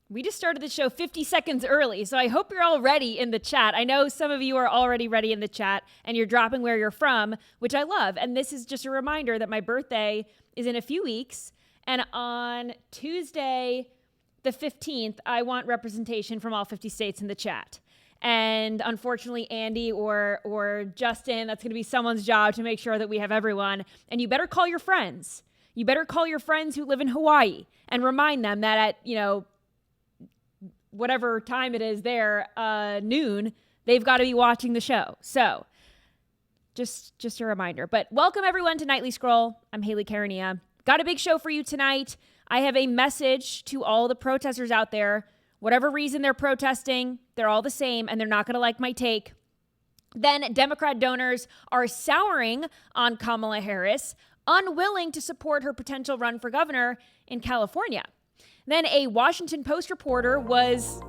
We just started the show 50 seconds early, so I hope you're all ready in the chat. I know some of you are already ready in the chat, and you're dropping where you're from, which I love. And this is just a reminder that my birthday is in a few weeks, and on Tuesday, the 15th, I want representation from all 50 states in the chat. And unfortunately, Andy or Justin, that's going to be someone's job to make sure that we have everyone. And you better call your friends. You better call your friends who live in Hawaii and remind them that at, whatever time it is there, noon, they've got to be watching the show. So just a reminder. But welcome everyone to Nightly Scroll. I'm Haley Karania. Got a big show for you tonight. I have a message to all the protesters out there. Whatever reason they're protesting, they're all the same and they're not going to like my take. Then Democrat donors are souring on Kamala Harris, unwilling to support her potential run for governor in California. Then a Washington Post reporter was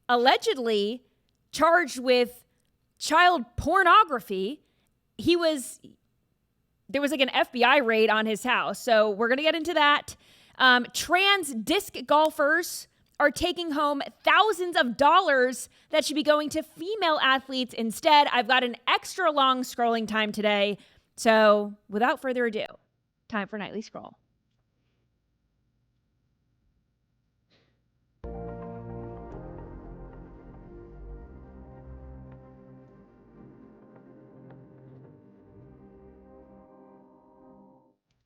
allegedly charged with child pornography. There was like an FBI raid on his house. So we're going to get into that. Trans disc golfers are taking home thousands of dollars that should be going to female athletes instead. I've got an extra long scrolling time today. So without further ado, time for Nightly Scroll.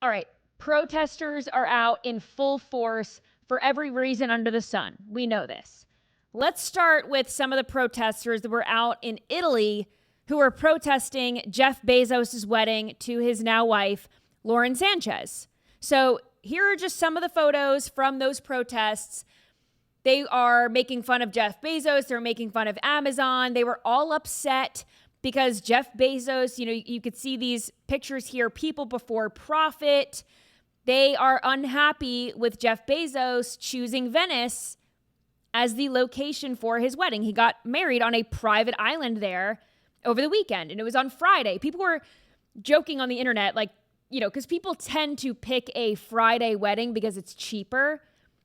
All right, protesters are out in full force for every reason under the sun. We know this. Let's start with some of the protesters that were out in Italy who were protesting Jeff Bezos' wedding to his now wife, Lauren Sanchez. So here are just some of the photos from those protests. They are making fun of Jeff Bezos. They're making fun of Amazon. They were all upset because Jeff Bezos, you could see these pictures here, people before profit. They are unhappy with Jeff Bezos choosing Venice as the location for his wedding. He got married on a private island there over the weekend, and it was on Friday. People were joking on the internet, because people tend to pick a Friday wedding because it's cheaper.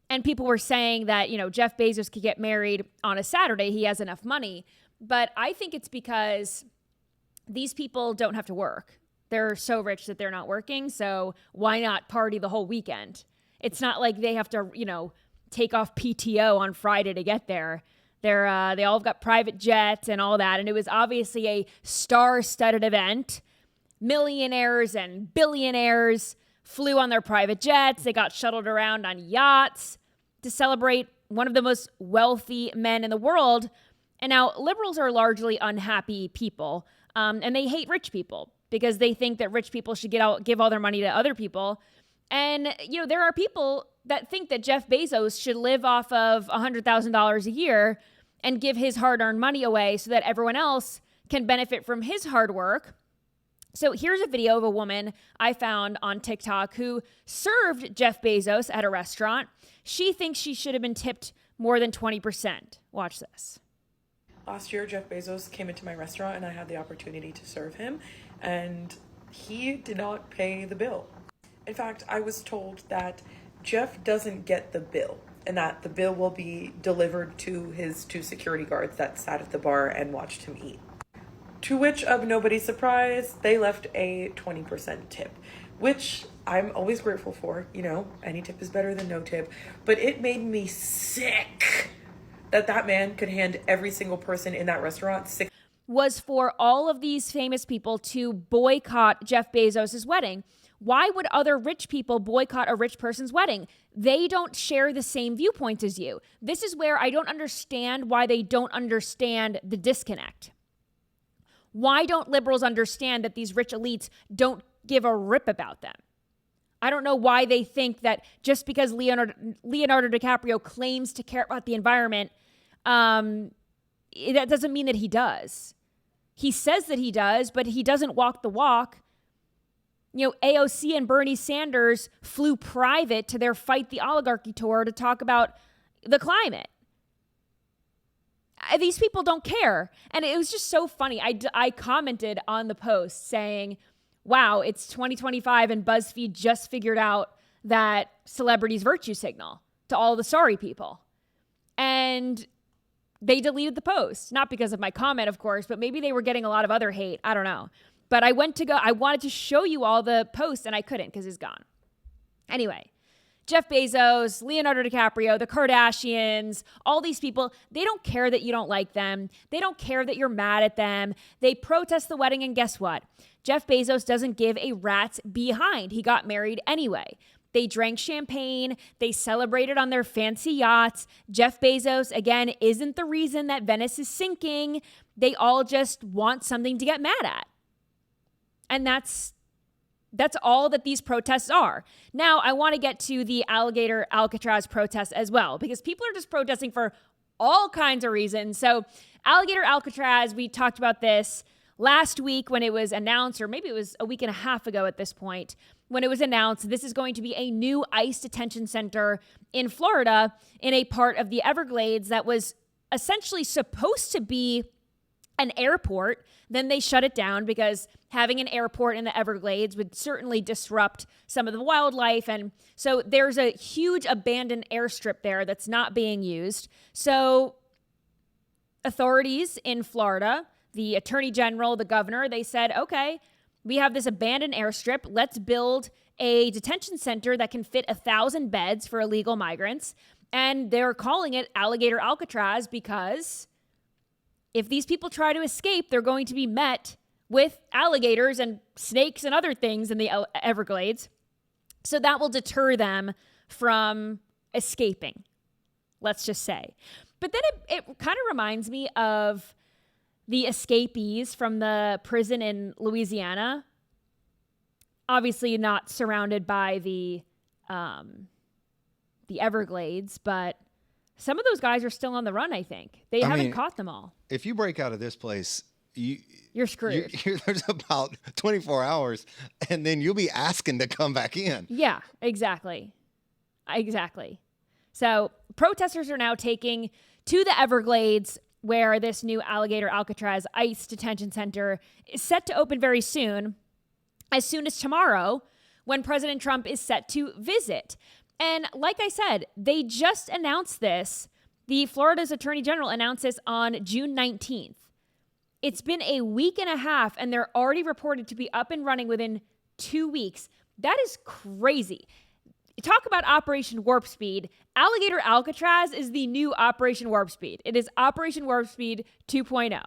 And people were saying that, Jeff Bezos could get married on a Saturday. He has enough money. But I think it's because these people don't have to work. They're so rich that they're not working. So why not party the whole weekend? It's not like they have to, take off PTO on Friday to get there. They all got private jets and all that. And it was obviously a star-studded event. Millionaires and billionaires flew on their private jets. They got shuttled around on yachts to celebrate one of the most wealthy men in the world. And now liberals are largely unhappy people, and they hate rich people because they think that rich people should give all their money to other people. And, there are people that think that Jeff Bezos should live off of $100,000 a year and give his hard-earned money away so that everyone else can benefit from his hard work. So here's a video of a woman I found on TikTok who served Jeff Bezos at a restaurant. She thinks she should have been tipped more than 20%. Watch this. Last year, Jeff Bezos came into my restaurant and I had the opportunity to serve him, and he did not pay the bill. In fact, I was told that Jeff doesn't get the bill and that the bill will be delivered to his 2 security guards that sat at the bar and watched him eat. To which, of nobody's surprise, they left a 20% tip, which I'm always grateful for. Any tip is better than no tip, but it made me sick that man could hand every single person in that restaurant was for all of these famous people to boycott Jeff Bezos' wedding. Why would other rich people boycott a rich person's wedding? They don't share the same viewpoints as you. This is where I don't understand why they don't understand the disconnect. Why don't liberals understand that these rich elites don't give a rip about them? I don't know why they think that just because Leonardo DiCaprio claims to care about the environment, that doesn't mean that he does. He says that he does, but he doesn't walk the walk. AOC and Bernie Sanders flew private to their Fight the Oligarchy tour to talk about the climate. These people don't care. And it was just so funny. I commented on the post saying, wow, it's 2025 and BuzzFeed just figured out that celebrities virtue signal to all the sorry people. And they deleted the post, not because of my comment, of course, but maybe they were getting a lot of other hate. I don't know. But I wanted to show you all the posts and I couldn't because it's gone. Anyway, Jeff Bezos, Leonardo DiCaprio, the Kardashians, all these people, they don't care that you don't like them. They don't care that you're mad at them. They protest the wedding, and guess what? Jeff Bezos doesn't give a rat's behind. He got married anyway. They drank champagne. They celebrated on their fancy yachts. Jeff Bezos, again, isn't the reason that Venice is sinking. They all just want something to get mad at. And that's all that these protests are. Now, I want to get to the alligator Alcatraz protests as well, because people are just protesting for all kinds of reasons. So alligator Alcatraz, we talked about this last week when it was announced, or maybe it was a week and a half ago at this point, when it was announced this is going to be a new ICE detention center in Florida in a part of the Everglades that was essentially supposed to be an airport. Then they shut it down because having an airport in the Everglades would certainly disrupt some of the wildlife. And so there's a huge abandoned airstrip there that's not being used. So authorities in Florida, the attorney general, the governor, they said, okay, we have this abandoned airstrip. Let's build a detention center that can fit 1,000 beds for illegal migrants. And they're calling it Alligator Alcatraz because if these people try to escape, they're going to be met with alligators and snakes and other things in the Everglades. So that will deter them from escaping, let's just say. But then it kind of reminds me of the escapees from the prison in Louisiana. Obviously not surrounded by the Everglades, but some of those guys are still on the run, I think. They haven't caught them all. If you break out of this place, you're screwed. There's about 24 hours, and then you'll be asking to come back in. Yeah, exactly. So protesters are now taking to the Everglades, where this new Alligator Alcatraz ICE detention center is set to open very soon as tomorrow, when President Trump is set to visit. And like I said, they just announced this. The Florida's Attorney General announced this on June 19th. It's been a week and a half, and they're already reported to be up and running within 2 weeks. That is crazy. Talk about Operation Warp Speed. Alligator Alcatraz is the new Operation Warp Speed. It is Operation Warp Speed 2.0.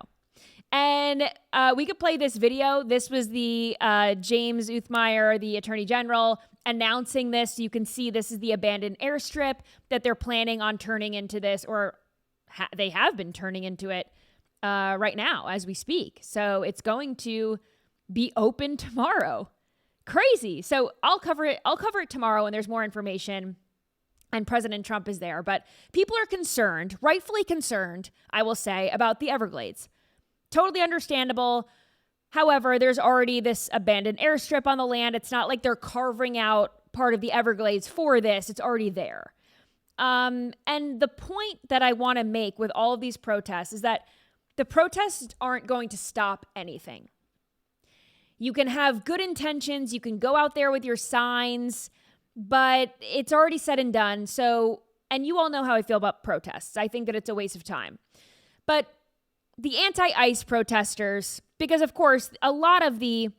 And we could play this video. This was the James Uthmeyer, the Attorney General, announcing this. You can see this is the abandoned airstrip that they're planning on turning into this, or they have been turning into it right now as we speak. So it's going to be open tomorrow. Crazy. So I'll cover it tomorrow when there's more information and President Trump is there. But people are concerned, rightfully concerned, I will say, about the Everglades. Totally understandable. However, there's already this abandoned airstrip on the land. It's not like they're carving out part of the Everglades for this. It's already there. And the point that I want to make with all of these protests is that the protests aren't going to stop anything. You can have good intentions. You can go out there with your signs, but it's already said and done. So, and you all know how I feel about protests. I think that it's a waste of time. But the anti-ICE protesters, because of course, a lot of the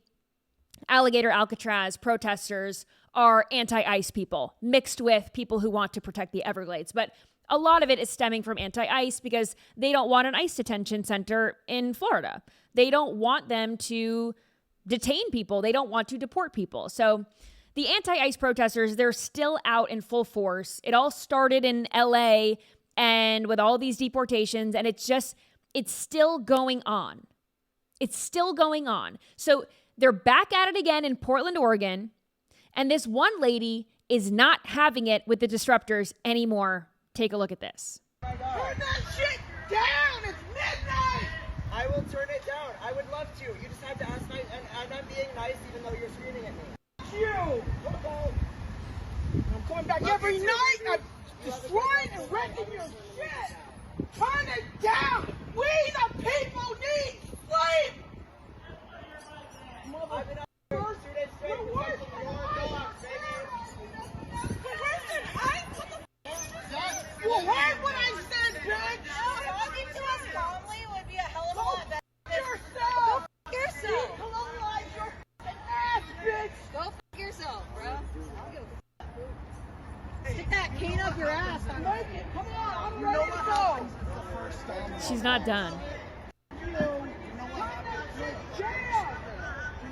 Alligator Alcatraz protesters are anti-ICE people mixed with people who want to protect the Everglades. But a lot of it is stemming from anti-ICE because they don't want an ICE detention center in Florida. They don't want them to detain people. They don't want to deport people. So the anti-ICE protesters, they're still out in full force. It all started in LA and with all these deportations, and it's still going on. It's still going on. So they're back at it again in Portland, Oregon, and this one lady is not having it with the disruptors anymore. Take a look at this. Turn that shit down! It's midnight! I will turn it down. I would love to. You just have to ask me, and I'm being nice even though you're screaming at me. You! I'm coming back every night! I'm destroying and wrecking your shit! Turn it down! We the people need sleep! I've been up 2 days straight protecting your dogs, baby. Listen, well, heard what I said, She's not done. You know what happens? You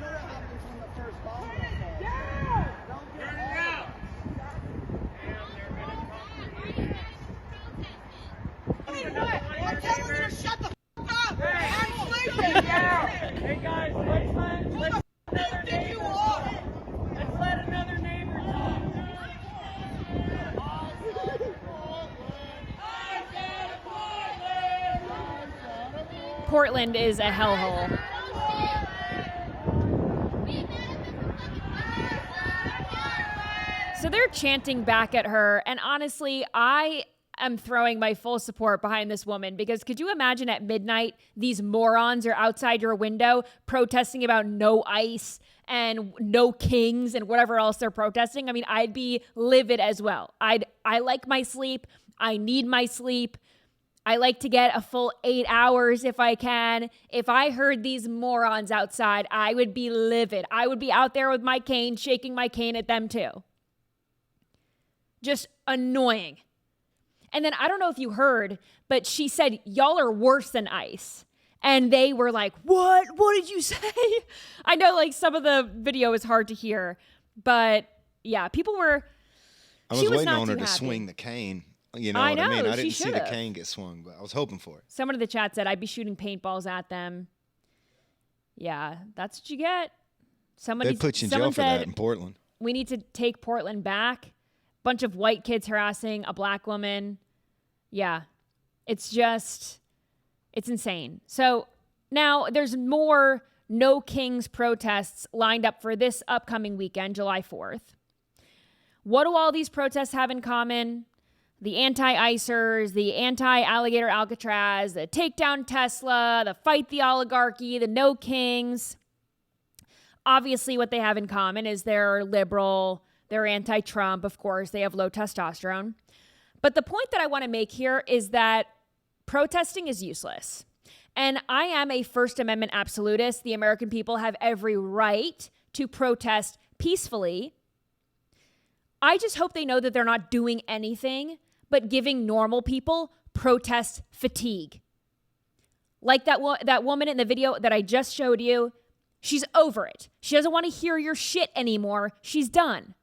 know what happens when the first bomb falls? Don't get mad. I'm telling you to shut the f up! I'm sleeping! Hey guys, let's let another neighbor talk. Let's let another neighbor talk. Portland is a hellhole. So they're chanting back at her, and honestly, I am throwing my full support behind this woman, because could you imagine at midnight these morons are outside your window protesting about no ICE and no kings and whatever else they're protesting? I mean, I'd be livid as well. I like my sleep. I need my sleep. I like to get a full 8 hours if I can. If I heard these morons outside, I would be livid. I would be out there with my cane, shaking my cane at them too. Just annoying. And then I don't know if you heard, but she said, y'all are worse than ICE. And they were like, what? What did you say? I know like some of the video is hard to hear, but yeah, people were, I was waiting on her to swing the cane. You know what I mean? I didn't see the cane get swung, but I was hoping for it. Someone in the chat said I'd be shooting paintballs at them. Yeah, that's what you get. They'd put you in jail for that in Portland. We need to take Portland back. Bunch of white kids harassing a black woman. Yeah, it's insane. So now there's more No Kings protests lined up for this upcoming weekend, July 4th. What do all these protests have in common? The anti-icers, the anti-alligator Alcatraz, the take down Tesla, the fight the oligarchy, the No Kings. Obviously, what they have in common is they're liberal, they're anti-Trump, of course, they have low testosterone. But the point that I want to make here is that protesting is useless. And I am a First Amendment absolutist. The American people have every right to protest peacefully. I just hope they know that they're not doing anything but giving normal people protest fatigue. Like that woman in the video that I just showed you, she's over it. She doesn't want to hear your shit anymore. She's done.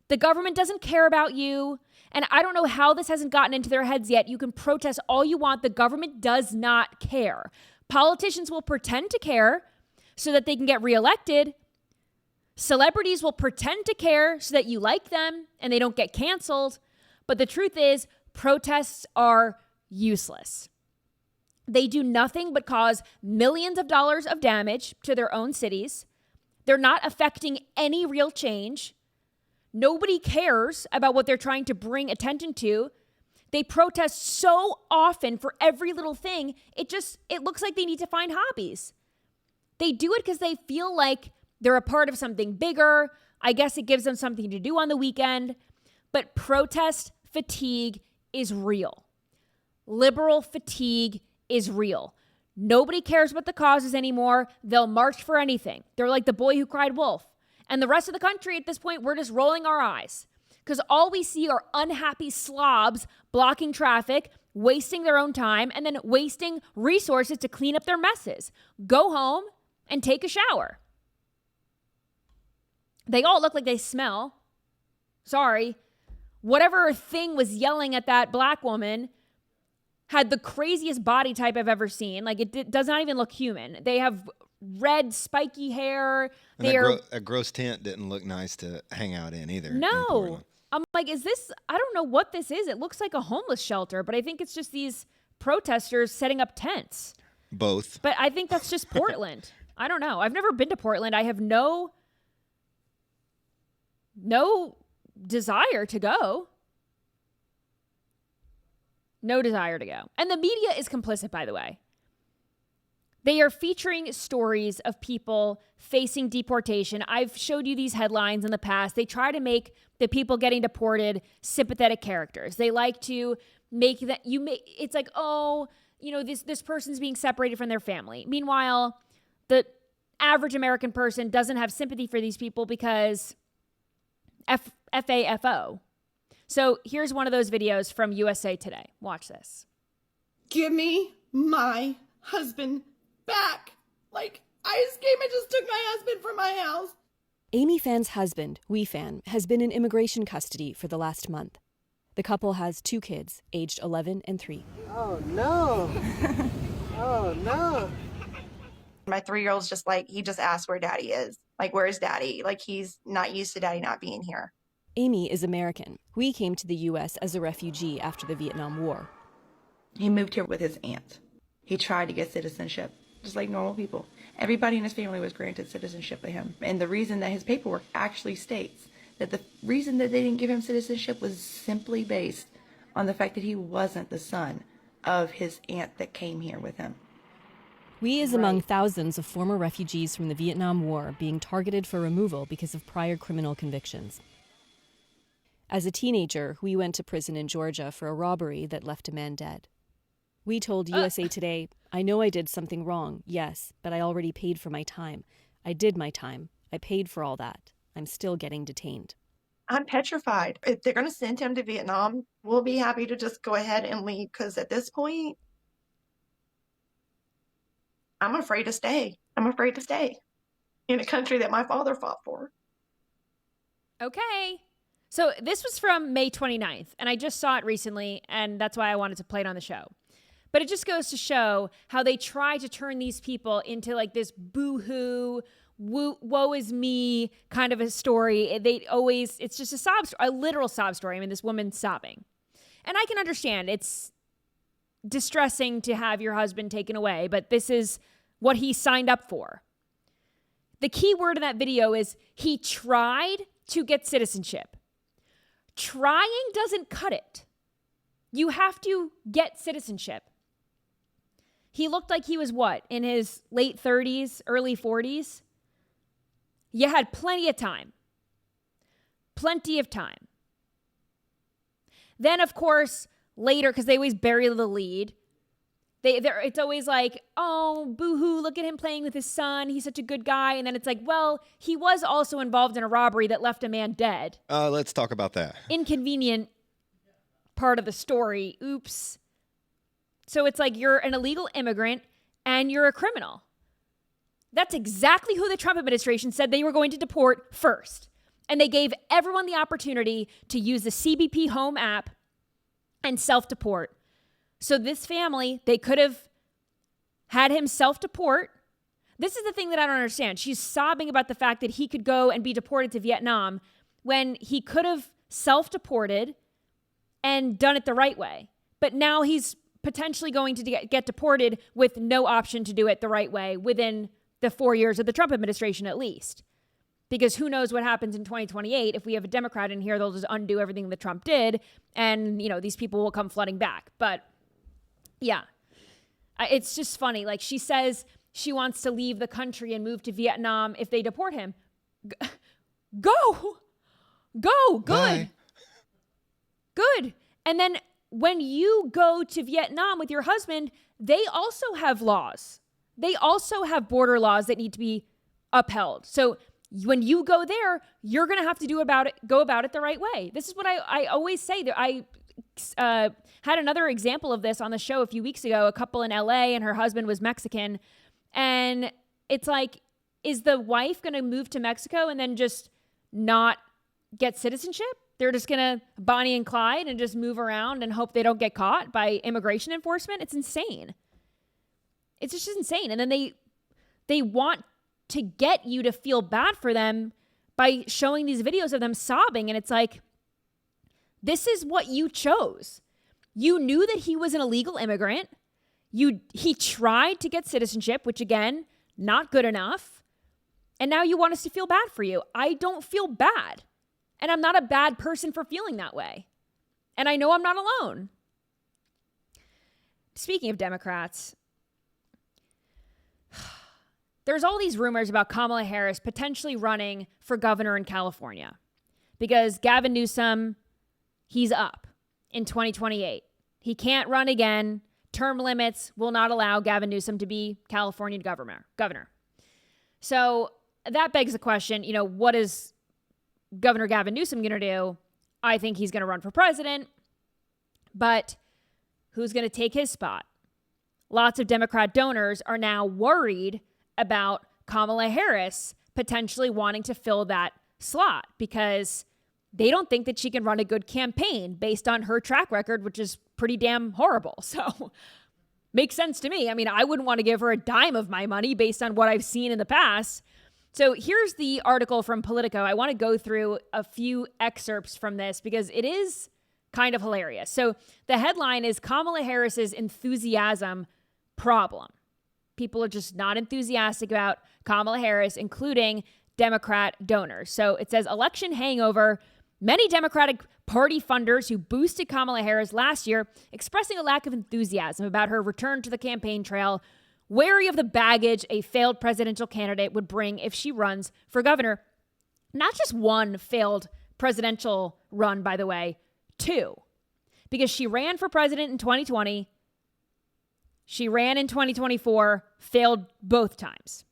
The government doesn't care about you. And I don't know how this hasn't gotten into their heads yet. You can protest all you want. The government does not care. Politicians will pretend to care so that they can get reelected. Celebrities will pretend to care so that you like them and they don't get canceled. But the truth is, protests are useless. They do nothing but cause millions of dollars of damage to their own cities. They're not affecting any real change. Nobody cares about what they're trying to bring attention to. They protest so often for every little thing, it looks like they need to find hobbies. They do it because they feel like they're a part of something bigger. I guess it gives them something to do on the weekend. But protest fatigue is real. Liberal fatigue is real. Nobody cares what the cause is anymore. They'll march for anything. They're like the boy who cried wolf. And the rest of the country at this point, we're just rolling our eyes. Because all we see are unhappy slobs blocking traffic, wasting their own time, and then wasting resources to clean up their messes. Go home and take a shower. They all look like they smell. Sorry. Whatever thing was yelling at that black woman had the craziest body type I've ever seen. Like, it does not even look human. They have red, spiky hair. A gross tent didn't look nice to hang out in either. No. I'm like, I don't know what this is. It looks like a homeless shelter, but I think it's just these protesters setting up tents. Both. But I think that's just Portland. I don't know. I've never been to Portland. I have no desire to go. No desire to go. And the media is complicit, by the way. They are featuring stories of people facing deportation. I've showed you these headlines in the past. They try to make the people getting deported sympathetic characters. They like to make that it's like, oh, you know, this person's being separated from their family. Meanwhile, the average American person doesn't have sympathy for these people because FAFO. So here's one of those videos from USA Today. Watch this. Give me my husband back. Like, I just came and just took my husband from my house. Amy Phan's husband, Wee Phan, has been in immigration custody for the last month. The couple has 2 kids, aged 11 and 3. Oh, no. Oh, no. My 3-year-old's just like, he just asked where daddy is. Like, where's daddy? Like, he's not used to daddy not being here. Amy is American. Wee came to the U.S. as a refugee after the Vietnam War. He moved here with his aunt. He tried to get citizenship, just like normal people. Everybody in his family was granted citizenship by him. And the reason that his paperwork actually states that the reason that they didn't give him citizenship was simply based on the fact that he wasn't the son of his aunt that came here with him. Wee is among thousands of former refugees from the Vietnam War being targeted for removal because of prior criminal convictions. As a teenager, Wee went to prison in Georgia for a robbery that left a man dead. Wee told USA Today, "I know I did something wrong, yes, but I already paid for my time. I did my time. I paid for all that. I'm still getting detained." I'm petrified. If they're going to send him to Vietnam, we'll be happy to just go ahead and leave, because at this point, I'm afraid to stay. I'm afraid to stay in a country that my father fought for. Okay. So this was from May 29th, and I just saw it recently, and that's why I wanted to play it on the show. But it just goes to show how they try to turn these people into like this boo-hoo, woe is me kind of a story. It's just a literal sob story. I mean, this woman's sobbing. And I can understand it's distressing to have your husband taken away, but this is what he signed up for. The key word in that video is he tried to get citizenship. Trying doesn't cut it. You have to get citizenship. He looked like he was in his late 30s, early 40s? You had plenty of time. Plenty of time. Then, of course, later, because they always bury the lead, it's always like, oh, boo-hoo, look at him playing with his son. He's such a good guy. And then it's like, well, he was also involved in a robbery that left a man dead. Let's talk about that. Inconvenient part of the story. Oops. So it's like you're an illegal immigrant and you're a criminal. That's exactly who the Trump administration said they were going to deport first. And they gave everyone the opportunity to use the CBP Home app and self-deport. So this family, they could have had him self-deport. This is the thing that I don't understand. She's sobbing about the fact that he could go and be deported to Vietnam when he could have self-deported and done it the right way. But now he's potentially going to get deported with no option to do it the right way within the 4 years of the Trump administration at least. Because who knows what happens in 2028. If we have a Democrat in here, they'll just undo everything that Trump did. And, these people will come flooding back. But yeah, it's just funny. Like, she says she wants to leave the country and move to Vietnam if they deport him. Go. Good. Bye. Good. And then when you go to Vietnam with your husband, they also have laws. They also have border laws that need to be upheld. So when you go there, you're going to have to go about it the right way. This is what I always say. That I had another example of this on the show a few weeks ago. A couple in LA and her husband was Mexican. And it's like, is the wife going to move to Mexico and then just not get citizenship? They're just going to Bonnie and Clyde and just move around and hope they don't get caught by immigration enforcement? It's insane. It's just insane. And then they want to get you to feel bad for them by showing these videos of them sobbing. And it's like, this is what you chose. You knew that he was an illegal immigrant. He tried to get citizenship, which again, not good enough. And now you want us to feel bad for you. I don't feel bad. And I'm not a bad person for feeling that way. And I know I'm not alone. Speaking of Democrats, there's all these rumors about Kamala Harris potentially running for governor in California because Gavin Newsom, he's up in 2028. He can't run again. Term limits will not allow Gavin Newsom to be California governor. So that begs the question, what is Governor Gavin Newsom going to do? I think he's going to run for president, but who's going to take his spot? lots of Democrat donors are now worried about Kamala Harris potentially wanting to fill that slot because they don't think that she can run a good campaign based on her track record, which is pretty damn horrible. So makes sense to me. I mean, I wouldn't want to give her a dime of my money based on what I've seen in the past. So here's the article from Politico. I want to go through a few excerpts from this because it is kind of hilarious. So the headline is Kamala Harris's enthusiasm problem. People are just not enthusiastic about Kamala Harris, including Democrat donors. So it says election hangover. Many Democratic Party funders who boosted Kamala Harris last year expressing a lack of enthusiasm about her return to the campaign trail, wary of the baggage a failed presidential candidate would bring if she runs for governor. Not just one failed presidential run, by the way, two. Because she ran for president in 2020. She ran in 2024, failed both times.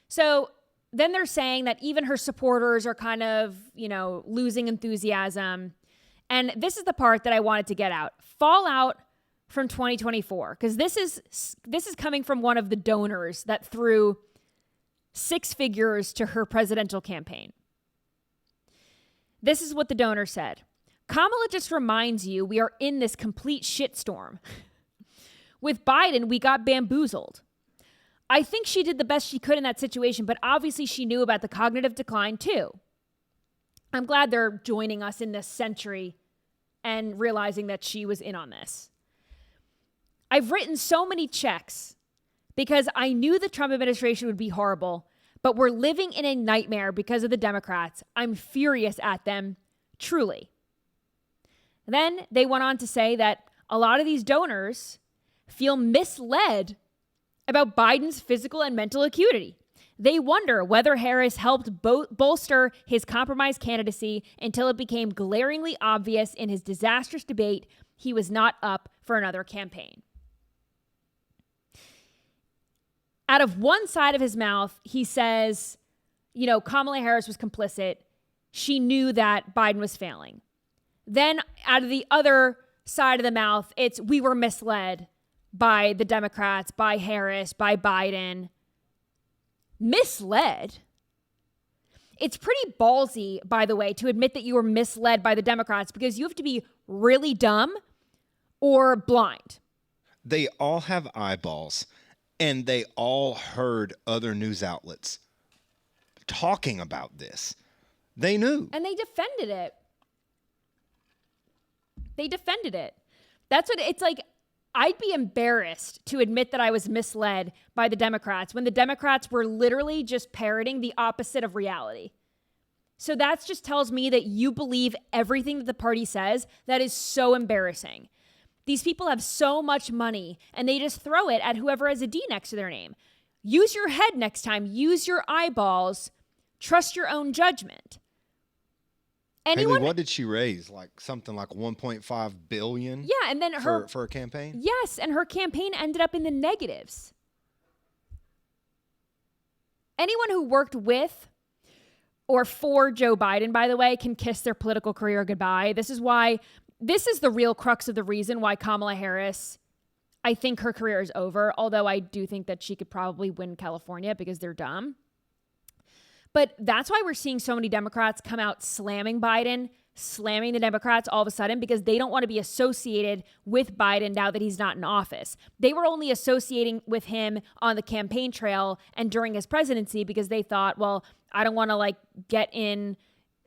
So then they're saying that even her supporters are kind of, losing enthusiasm. And this is the part that I wanted to get out. Fallout from 2024, because this is coming from one of the donors that threw 6 figures to her presidential campaign. This is what the donor said. Kamala just reminds you we are in this complete shitstorm. With Biden, we got bamboozled. I think she did the best she could in that situation, but obviously she knew about the cognitive decline too. I'm glad they're joining us in this century and realizing that she was in on this. I've written so many checks because I knew the Trump administration would be horrible, but we're living in a nightmare because of the Democrats. I'm furious at them, truly. Then they went on to say that a lot of these donors feel misled about Biden's physical and mental acuity. They wonder whether Harris helped bolster his compromised candidacy until it became glaringly obvious in his disastrous debate he was not up for another campaign. Out of one side of his mouth, he says, Kamala Harris was complicit. She knew that Biden was failing. Then out of the other side of the mouth, it's we were misled by the Democrats, by Harris, by Biden. Misled? It's pretty ballsy, by the way, to admit that you were misled by the Democrats because you have to be really dumb or blind. They all have eyeballs, and they all heard other news outlets talking about this. They knew. And they defended it. That's what it's like. I'd be embarrassed to admit that I was misled by the Democrats when the Democrats were literally just parroting the opposite of reality. So that just tells me that you believe everything that the party says. That is so embarrassing. These people have so much money and they just throw it at whoever has a D next to their name. Use your head next time. Use your eyeballs. Trust your own judgment. Haley, what did she raise? Like something like 1.5 billion? Yeah, and then for a campaign? Yes, and her campaign ended up in the negatives. Anyone who worked with or for Joe Biden, by the way, can kiss their political career goodbye. This is the real crux of the reason why Kamala Harris, I think her career is over, although I do think that she could probably win California because they're dumb. But that's why we're seeing so many Democrats come out slamming Biden, slamming the Democrats all of a sudden because they don't want to be associated with Biden now that he's not in office. They were only associating with him on the campaign trail and during his presidency because they thought, well, I don't want to get in,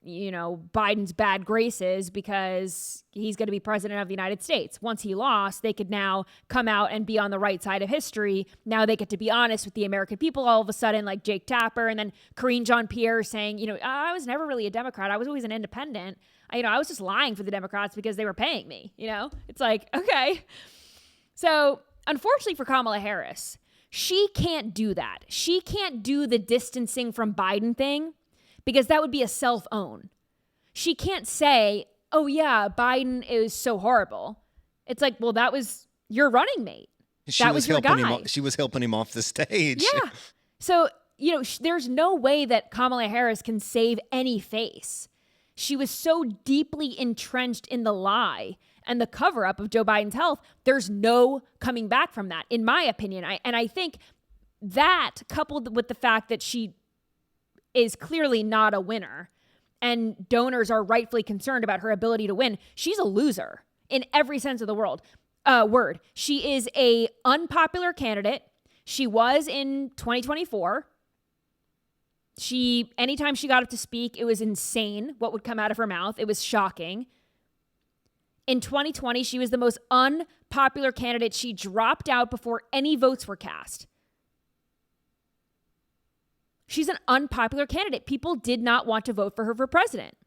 Biden's bad graces because he's going to be president of the United States. Once he lost, they could now come out and be on the right side of history. Now they get to be honest with the American people all of a sudden, like Jake Tapper and then Karine Jean-Pierre saying, I was never really a Democrat. I was always an independent. I was just lying for the Democrats because they were paying me, It's like, okay. So unfortunately for Kamala Harris, she can't do that. She can't do the distancing from Biden thing because that would be a self-own. She can't say, oh yeah, Biden is so horrible. It's like, well, that was your running mate. That was your guy. She was helping him off the stage. Yeah. So, there's no way that Kamala Harris can save any face. She was so deeply entrenched in the lie and the cover up of Joe Biden's health, there's no coming back from that, in my opinion. I think that, coupled with the fact that she is clearly not a winner and donors are rightfully concerned about her ability to win, she's a loser in every sense of the word. She is a unpopular candidate. She was in 2024. Anytime she got up to speak, it was insane what would come out of her mouth. It was shocking. In 2020, she was the most unpopular candidate. She dropped out before any votes were cast. She's an unpopular candidate. People did not want to vote for her for president.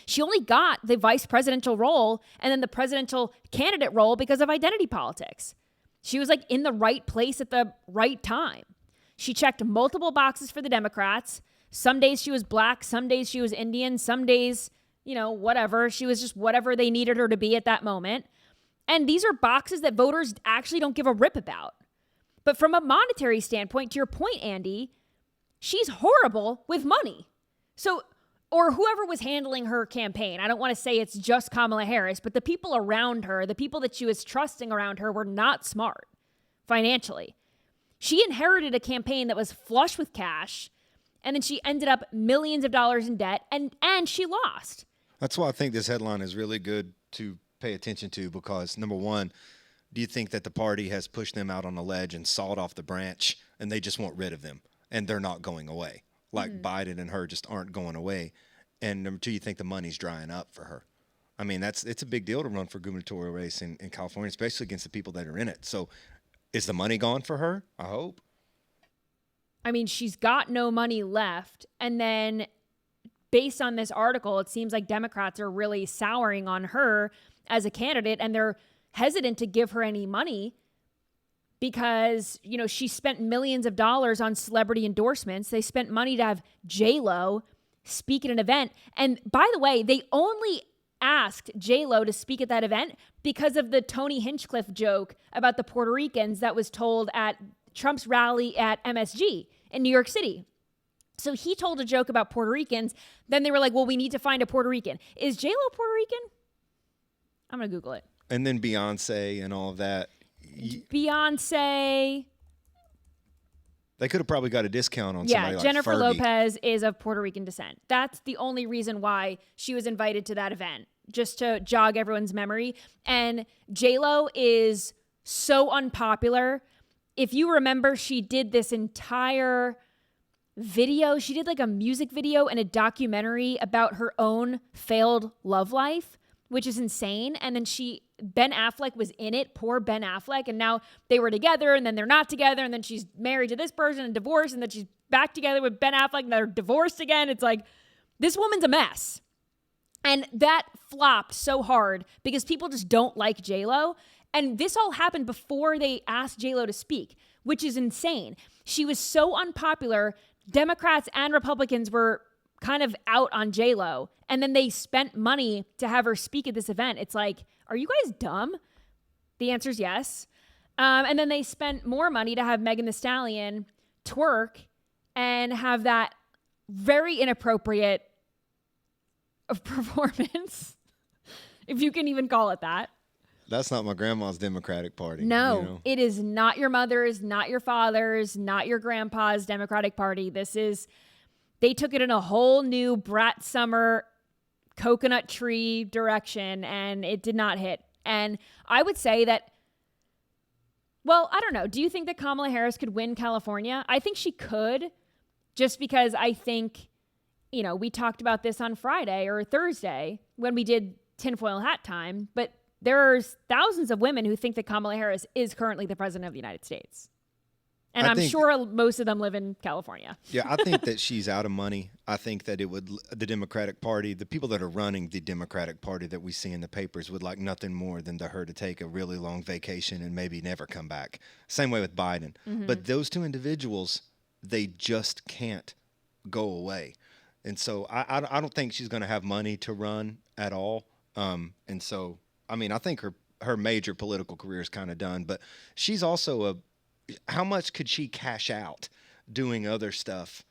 She only got the vice presidential role and then the presidential candidate role because of identity politics. She was like in the right place at the right time. She checked multiple boxes for the Democrats. Some days she was black, some days she was Indian, some days, whatever. She was just whatever they needed her to be at that moment. And these are boxes that voters actually don't give a rip about. But from a monetary standpoint, to your point, Andy, she's horrible with money. So, or whoever was handling her campaign, I don't want to say it's just Kamala Harris, but the people around her, the people that she was trusting around her were not smart financially. She inherited a campaign that was flush with cash, and then she ended up millions of dollars in debt, and she lost. That's why I think this headline is really good to pay attention to, because number one, do you think that the party has pushed them out on a ledge and sawed off the branch and they just want rid of them and they're not going away? Like Biden and her just aren't going away. And number two, you think the money's drying up for her. I mean, it's a big deal to run for a gubernatorial race in California, especially against the people that are in it. So is the money gone for her? I hope. I mean, she's got no money left. And then based on this article, it seems like Democrats are really souring on her as a candidate, and they're hesitant to give her any money because, she spent millions of dollars on celebrity endorsements. They spent money to have J-Lo speak at an event. And by the way, they only asked J-Lo to speak at that event because of the Tony Hinchcliffe joke about the Puerto Ricans that was told at Trump's rally at MSG in New York City. So he told a joke about Puerto Ricans. Then they were like, well, we need to find a Puerto Rican. Is J-Lo Puerto Rican? I'm going to Google it. And then Beyonce and all of that. Beyonce. They could have probably got a discount on somebody like Jennifer Fergie. Lopez is of Puerto Rican descent. That's the only reason why she was invited to that event, just to jog everyone's memory. And J-Lo is so unpopular. If you remember, she did this entire video. She did like a music video and a documentary about her own failed love life, which is insane. And then Ben Affleck was in it, poor Ben Affleck. And now they were together and then they're not together. And then she's married to this person and divorced. And then she's back together with Ben Affleck and they're divorced again. It's like, this woman's a mess. And that flopped so hard because people just don't like J-Lo. And this all happened before they asked J-Lo to speak, which is insane. She was so unpopular. Democrats and Republicans were kind of out on J-Lo. And then they spent money to have her speak at this event. It's like, are you guys dumb? The answer is yes. And then they spent more money to have Megan Thee Stallion twerk and have that very inappropriate performance, if you can even call it that. That's not my grandma's Democratic Party. No, It is not your mother's, not your father's, not your grandpa's Democratic Party. They took it in a whole new Brat Summer coconut tree direction, and it did not hit. And I would say that, well, I don't know. Do you think that Kamala Harris could win California? I think she could, just because I think, we talked about this on Friday or Thursday when we did tinfoil hat time, but there are thousands of women who think that Kamala Harris is currently the president of the United States. And I'm sure most of them live in California. Yeah, I think that she's out of money. I think that the Democratic Party, the people that are running the Democratic Party that we see in the papers would like nothing more than her to take a really long vacation and maybe never come back. Same way with Biden. Mm-hmm. But those two individuals, they just can't go away. And so I don't think she's going to have money to run at all. And so, I mean, I think her major political career is kind of done. But she's also how much could she cash out doing other stuff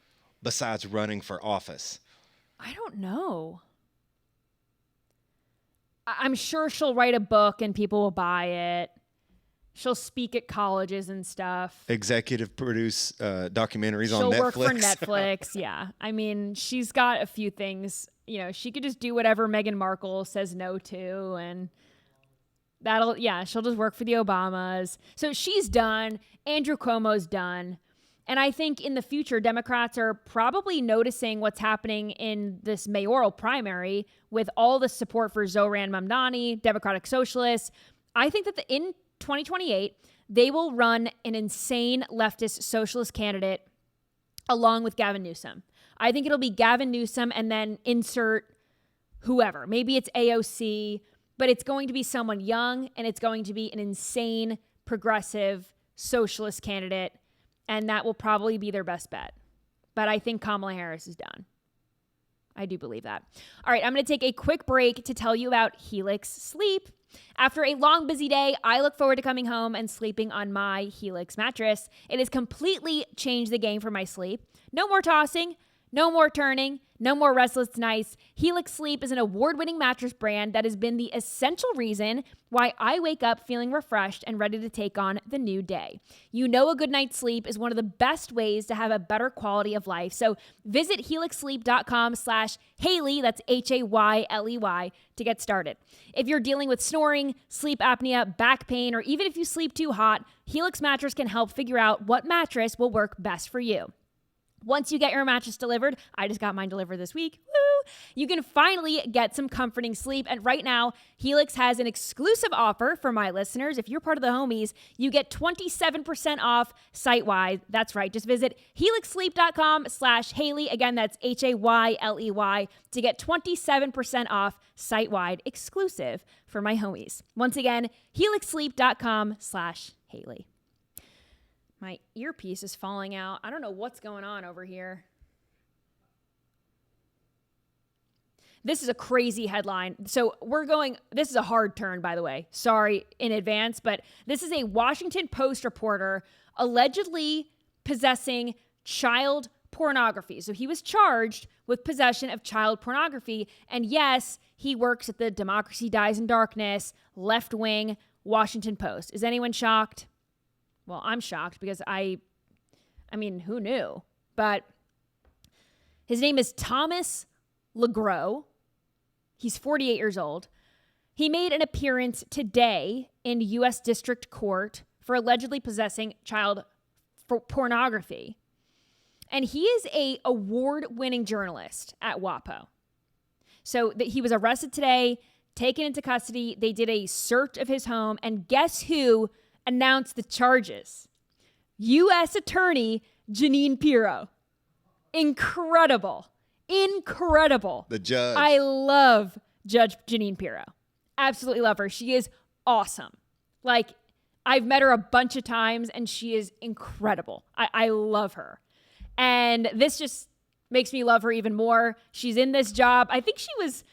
besides running for office? I don't know. I'm sure she'll write a book and people will buy it. She'll speak at colleges and stuff. Executive produce documentaries She'll on Netflix. work for Netflix. Yeah. I mean, she's got a few things. You know, she could just do whatever Meghan Markle says no to, and she'll just work for the Obamas. So she's done. Andrew Cuomo's done. And I think in the future, Democrats are probably noticing what's happening in this mayoral primary with all the support for Zohran Mamdani, Democratic Socialists. I think that in 2028, they will run an insane leftist socialist candidate along with Gavin Newsom. I think it'll be Gavin Newsom and then insert whoever. Maybe it's AOC, but it's going to be someone young, and it's going to be an insane progressive socialist candidate, and that will probably be their best bet. But I think Kamala Harris is done. I do believe that. All right, I'm going to take a quick break to tell you about Helix Sleep. After a long, busy day, I look forward to coming home and sleeping on my Helix mattress. It has completely changed the game for my sleep. No more tossing, no more turning, no more restless nights. Helix Sleep is an award-winning mattress brand that has been the essential reason why I wake up feeling refreshed and ready to take on the new day. You know, a good night's sleep is one of the best ways to have a better quality of life. So visit helixsleep.com/Haley, that's HAYLEY, to get started. If you're dealing with snoring, sleep apnea, back pain, or even if you sleep too hot, Helix Mattress can help figure out what mattress will work best for you. Once you get your mattress delivered, I just got mine delivered this week, woo, you can finally get some comforting sleep. And right now, Helix has an exclusive offer for my listeners. If you're part of the homies, you get 27% off site-wide. That's right. Just visit helixsleep.com/Haley. Again, that's HAYLEY to get 27% off site-wide, exclusive for my homies. Once again, helixsleep.com/Haley. My earpiece is falling out. I don't know what's going on over here. This is a crazy headline. So this is a hard turn, by the way. Sorry in advance, but this is a Washington Post reporter allegedly possessing child pornography. So he was charged with possession of child pornography. And yes, he works at the Democracy Dies in Darkness, left-wing Washington Post. Is anyone shocked? Well, I'm shocked because I mean, who knew? But his name is Thomas LeGros. He's 48 years old. He made an appearance today in U.S. District Court for allegedly possessing child pornography. And he is an award-winning journalist at WAPO. So he was arrested today, taken into custody. They did a search of his home, and guess who announced the charges? U.S. Attorney Jeanine Pirro. Incredible. The judge. I love Judge Jeanine Pirro. Absolutely love her. She is awesome. Like, I've met her a bunch of times, and she is incredible. I love her. And this just makes me love her even more. She's in this job. I think she was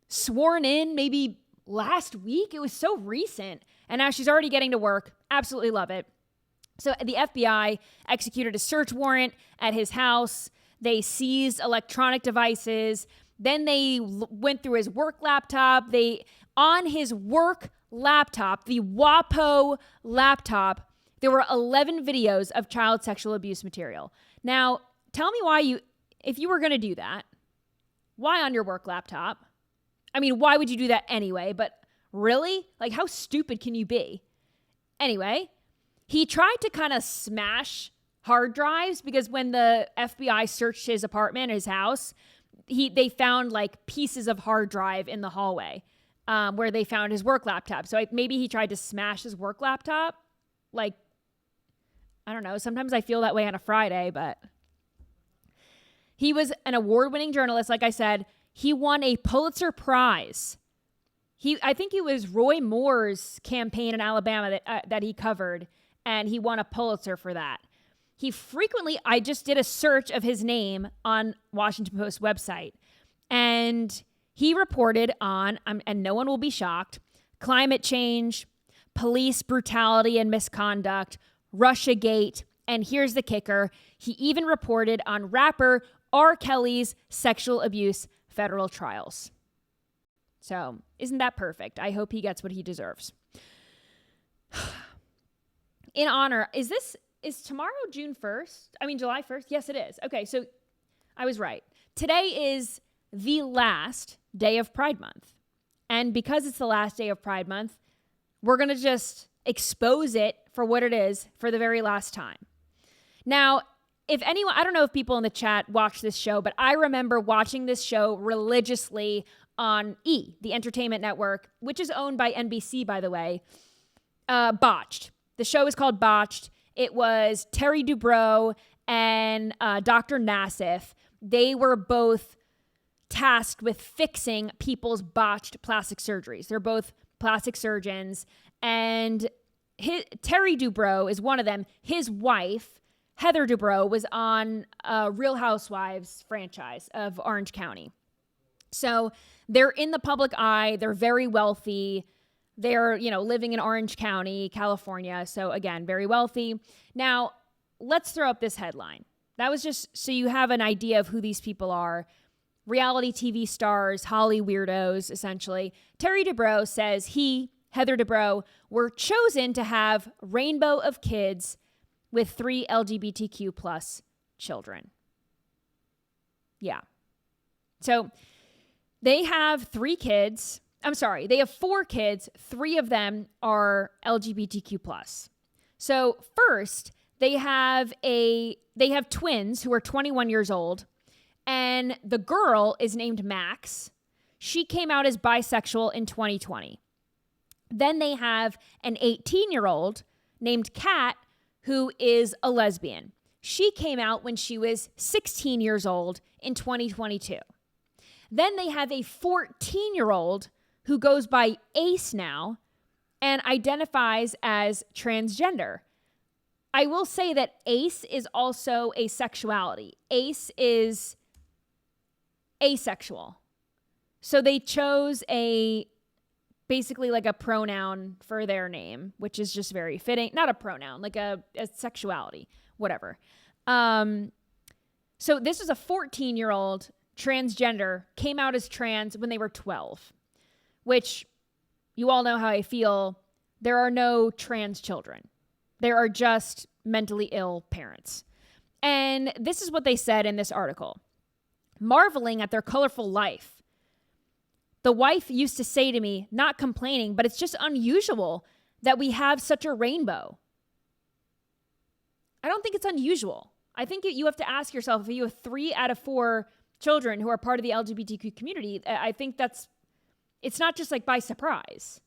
sworn in maybe last week. It was so recent. And now she's already getting to work. Absolutely love it. So the FBI executed a search warrant at his house. They seized electronic devices. Then they went through his work laptop. On his work laptop, the WAPO laptop, there were 11 videos of child sexual abuse material. Now, tell me why if you were going to do that, why on your work laptop? I mean, why would you do that anyway? But really? Like, how stupid can you be? Anyway, he tried to kind of smash hard drives because when the FBI searched his apartment, his house, they found like pieces of hard drive in the hallway where they found his work laptop. So maybe he tried to smash his work laptop. Like, I don't know. Sometimes I feel that way on a Friday, but he was an award-winning journalist. Like I said, he won a Pulitzer Prize. I think it was Roy Moore's campaign in Alabama that he covered, and he won a Pulitzer for that. I just did a search of his name on Washington Post website, and he reported on, and no one will be shocked, climate change, police brutality and misconduct, Russiagate, and here's the kicker, he even reported on rapper R. Kelly's sexual abuse federal trials. So isn't that perfect? I hope he gets what he deserves. In honor, is tomorrow June 1st? I mean, July 1st? Yes, it is. Okay, so I was right. Today is the last day of Pride Month. And because it's the last day of Pride Month, we're going to just expose it for what it is for the very last time. Now, if anyone, I don't know if people in the chat watch this show, but I remember watching this show religiously on E, the entertainment network, which is owned by NBC, by the way. Botched. The show is called Botched. It was Terry Dubrow and Dr. Nassif. They were both tasked with fixing people's botched plastic surgeries. They're both plastic surgeons. And Terry Dubrow is one of them. His wife, Heather Dubrow, was on Real Housewives franchise of Orange County. So they're in the public eye. They're very wealthy. They're, living in Orange County, California. So again, very wealthy. Now, let's throw up this headline. That was just so you have an idea of who these people are. Reality TV stars, Holly weirdos, essentially. Terry Dubrow says Heather Dubrow, were chosen to have rainbow of kids with 3 LGBTQ plus children. Yeah. So they have 3 kids. I'm sorry, they have 4 kids. 3 of them are LGBTQ plus. So first, they have twins who are 21 years old, and the girl is named Max. She came out as bisexual in 2020. Then they have an 18-year-old named Kat, who is a lesbian. She came out when she was 16 years old in 2022. Then they have a 14-year-old who goes by Ace now and identifies as transgender. I will say that Ace is also a sexuality. Ace is asexual. So they chose basically like a pronoun for their name, which is just very fitting. Not a pronoun, like a sexuality, whatever. So this is a 14-year-old transgender, came out as trans when they were 12, which you all know how I feel. There are no trans children. There are just mentally ill parents. And this is what they said in this article. Marveling at their colorful life, the wife used to say to me, not complaining, but it's just unusual that we have such a rainbow. I don't think it's unusual. I think you have to ask yourself, if you have 3 out of 4 children who are part of the LGBTQ community, I think it's not just like by surprise.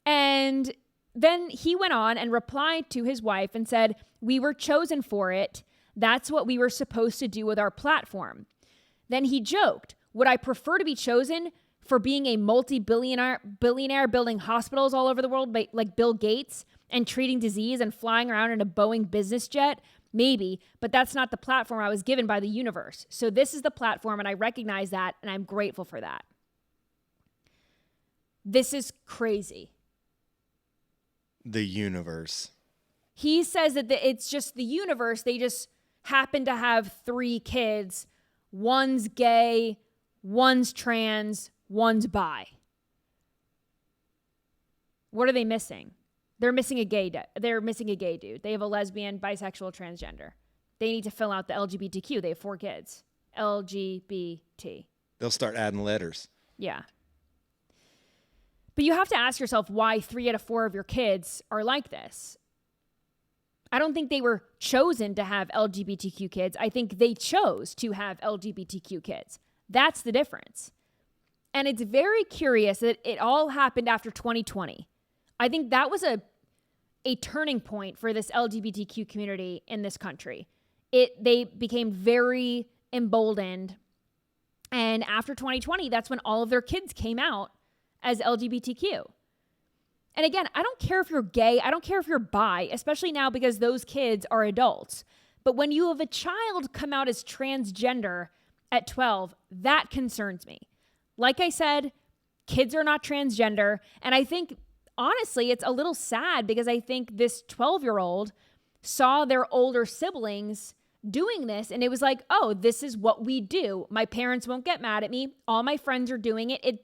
And then he went on and replied to his wife and said, "We were chosen for it. That's what we were supposed to do with our platform." Then he joked, "Would I prefer to be chosen for being a multi-billionaire building hospitals all over the world like Bill Gates and treating disease and flying around in a Boeing business jet? Maybe, but that's not the platform I was given by the universe. So this is the platform, and I recognize that, and I'm grateful for that." This is crazy. The universe. He says that it's just the universe. They just happen to have 3 kids. One's gay, one's trans, one's bi. What are they missing? They're missing a gay dude. They have a lesbian, bisexual, transgender. They need to fill out the LGBTQ. They have 4 kids. LGBT. They'll start adding letters. Yeah. But you have to ask yourself why 3 out of 4 of your kids are like this. I don't think they were chosen to have LGBTQ kids. I think they chose to have LGBTQ kids. That's the difference. And it's very curious that it all happened after 2020. I think that was a turning point for this LGBTQ community in this country. They became very emboldened. And after 2020, that's when all of their kids came out as LGBTQ. And again, I don't care if you're gay. I don't care if you're bi, especially now because those kids are adults. But when you have a child come out as transgender at 12, that concerns me. Like I said, kids are not transgender. And I think, honestly, it's a little sad because I think this 12-year-old saw their older siblings doing this, and it was like, oh, this is what we do. My parents won't get mad at me. All my friends are doing it. It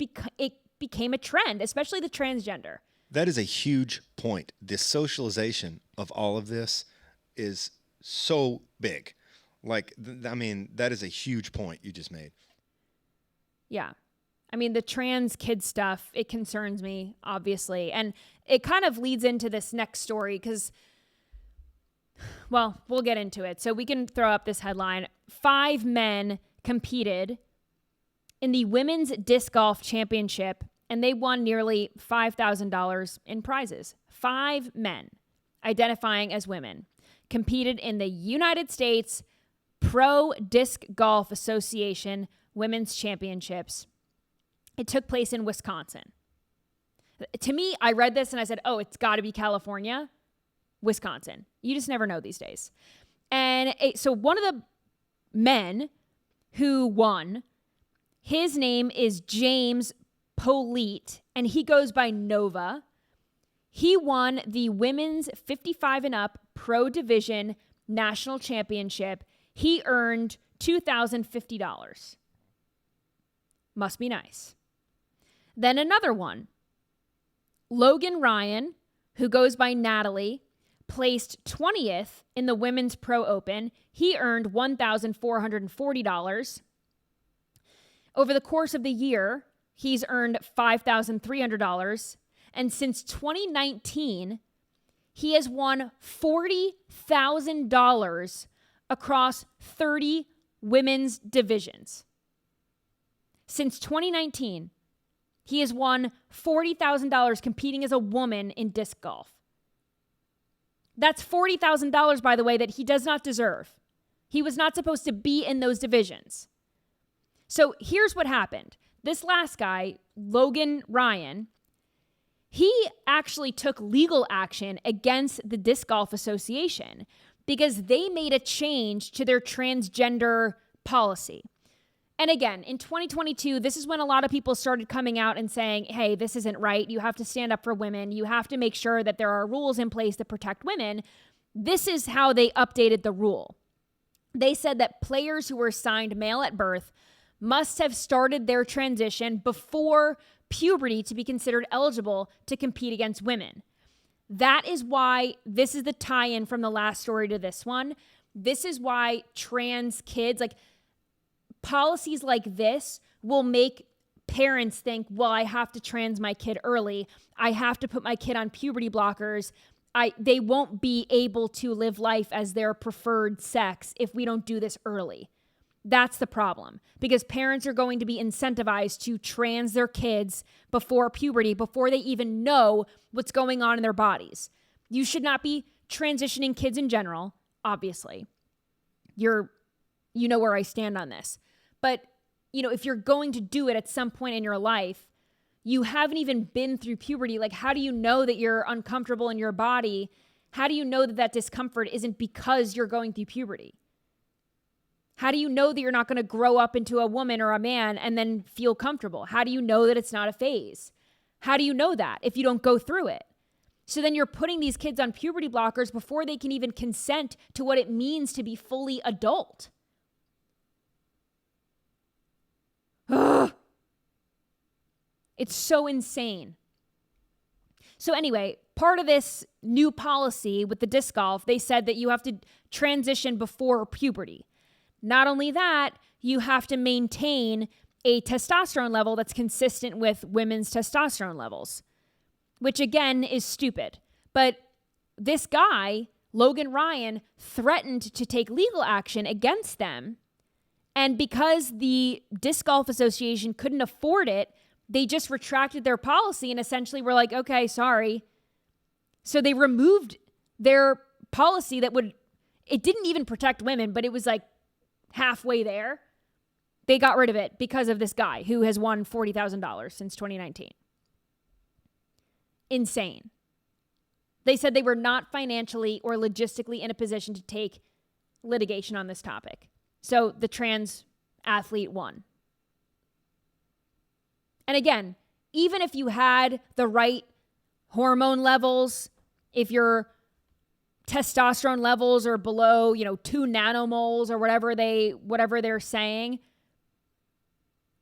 became a trend, especially the transgender. That is a huge point. The socialization of all of this is so big. Like, I mean, that is a huge point you just made. Yeah. I mean, the trans kid stuff, it concerns me, obviously. And it kind of leads into this next story because, well, we'll get into it. So we can throw up this headline. 5 men competed in the Women's Disc Golf Championship, and they won nearly $5,000 in prizes. 5 men, identifying as women, competed in the United States Pro Disc Golf Association Women's Championships. It took place in Wisconsin. To me, I read this and I said, oh, it's got to be California, Wisconsin. You just never know these days. And so one of the men who won, his name is James Polite, and he goes by Nova. He won the Women's 55 and Up Pro Division National Championship. He earned $2,050. Must be nice. Then another one. Logan Ryan, who goes by Natalie, placed 20th in the Women's Pro Open. He earned $1,440. Over the course of the year, he's earned $5,300. And since 2019, he has won $40,000 across 30 women's divisions. Since 2019, he has won $40,000 competing as a woman in disc golf. That's $40,000, by the way, that he does not deserve. He was not supposed to be in those divisions. So here's what happened. This last guy, Logan Ryan, he actually took legal action against the Disc Golf Association because they made a change to their transgender policy. And again, in 2022, this is when a lot of people started coming out and saying, hey, this isn't right. You have to stand up for women. You have to make sure that there are rules in place to protect women. This is how they updated the rule. They said that players who were assigned male at birth must have started their transition before puberty to be considered eligible to compete against women. That is why this is the tie-in from the last story to this one. This is why trans kids, like policies like this will make parents think, well, I have to trans my kid early. I have to put my kid on puberty blockers. They won't be able to live life as their preferred sex if we don't do this early. That's the problem, because parents are going to be incentivized to trans their kids before puberty, before they even know what's going on in their bodies. You should not be transitioning kids in general, obviously. You know where I stand on this. But, if you're going to do it at some point in your life, you haven't even been through puberty. Like, how do you know that you're uncomfortable in your body? How do you know that that discomfort isn't because you're going through puberty? How do you know that you're not going to grow up into a woman or a man and then feel comfortable? How do you know that it's not a phase? How do you know that if you don't go through it? So then you're putting these kids on puberty blockers before they can even consent to what it means to be fully adult. Ugh. It's so insane. So anyway, part of this new policy with the disc golf, they said that you have to transition before puberty. Not only that, you have to maintain a testosterone level that's consistent with women's testosterone levels, which again is stupid. But this guy, Logan Ryan, threatened to take legal action against them. And because the Disc Golf Association couldn't afford it, they just retracted their policy and essentially were like, okay, sorry. So they removed their policy it didn't even protect women, but it was like halfway there. They got rid of it because of this guy who has won $40,000 since 2019. Insane. They said they were not financially or logistically in a position to take litigation on this topic. So the trans athlete won. And again, even if you had the right hormone levels, if you're testosterone levels are below, 2 nanomoles or whatever they're saying,